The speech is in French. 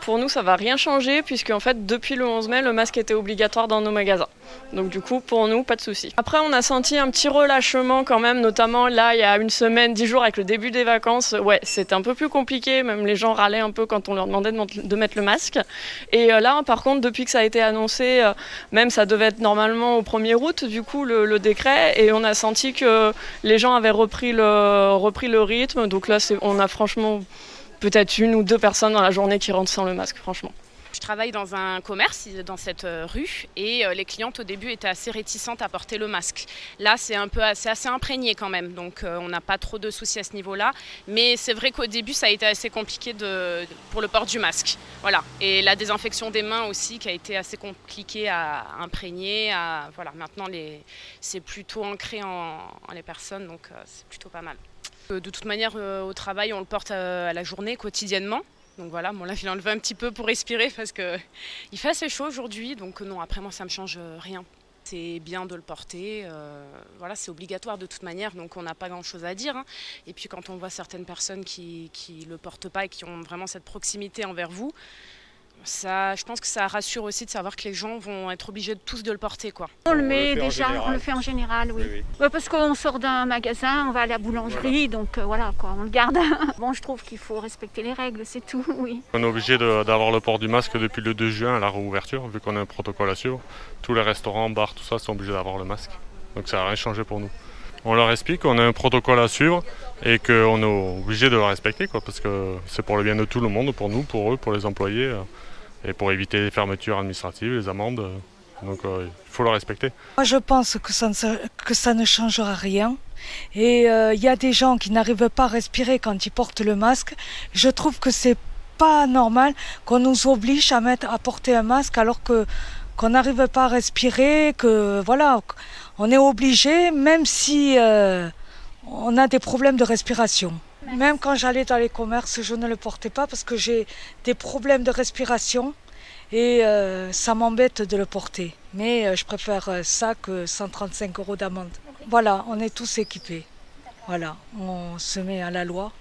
Pour nous, ça va rien changer puisque en fait, depuis le 11 mai, le masque était obligatoire dans nos magasins. Donc du coup, pour nous, pas de souci. Après, on a senti un petit relâchement quand même, notamment là, il y a une semaine, 10 jours avec le début des vacances. Ouais, c'était un peu plus compliqué, même les gens râlaient un peu quand on leur demandait de mettre le masque. Et là, par contre, depuis que ça a été annoncé, même ça devait être normalement au 1er août, du coup, le décret, et on a senti que les gens avaient repris le rythme. Donc là, on a franchement peut-être 1 ou 2 personnes dans la journée qui rentrent sans le masque, franchement. Je travaille dans un commerce, dans cette rue, et les clientes au début étaient assez réticentes à porter le masque. Là, c'est assez imprégné quand même, donc on n'a pas trop de soucis à ce niveau-là. Mais c'est vrai qu'au début, ça a été assez compliqué pour le port du masque. Voilà. Et la désinfection des mains aussi, qui a été assez compliquée à imprégner. Voilà. Maintenant, c'est plutôt ancré en les personnes, donc c'est plutôt pas mal. De toute manière, au travail, on le porte à la journée, quotidiennement. Donc voilà, bon là, je l'ai enlevé un petit peu pour respirer parce qu'il fait assez chaud aujourd'hui. Donc non, après moi, ça ne me change rien. C'est bien de le porter. Voilà, c'est obligatoire de toute manière, donc on n'a pas grand-chose à dire. Hein. Et puis quand on voit certaines personnes qui ne le portent pas et qui ont vraiment cette proximité envers vous, ça, je pense que ça rassure aussi de savoir que les gens vont être obligés tous de le porter, quoi. On le met déjà, on le fait en général, oui. Oui. Ouais, parce qu'on sort d'un magasin, on va à la boulangerie, donc voilà quoi, on le garde. Bon, je trouve qu'il faut respecter les règles, c'est tout, oui. On est obligé d'avoir le port du masque depuis le 2 juin à la réouverture, vu qu'on a un protocole à suivre. Tous les restaurants, bars, tout ça sont obligés d'avoir le masque. Donc ça n'a rien changé pour nous. On leur explique qu'on a un protocole à suivre et qu'on est obligé de le respecter, quoi, parce que c'est pour le bien de tout le monde, pour nous, pour eux, pour les employés. Et pour éviter les fermetures administratives, les amendes. Donc il faut le respecter. Moi je pense que ça ne changera rien. Et il y a des gens qui n'arrivent pas à respirer quand ils portent le masque. Je trouve que c'est pas normal qu'on nous oblige à porter un masque alors qu'on n'arrive pas à respirer, que voilà, on est obligé, même si on a des problèmes de respiration. Même quand j'allais dans les commerces, je ne le portais pas parce que j'ai des problèmes de respiration et ça m'embête de le porter. Mais je préfère ça que 135 € d'amende. Voilà, on est tous équipés. Voilà, on se met à la loi.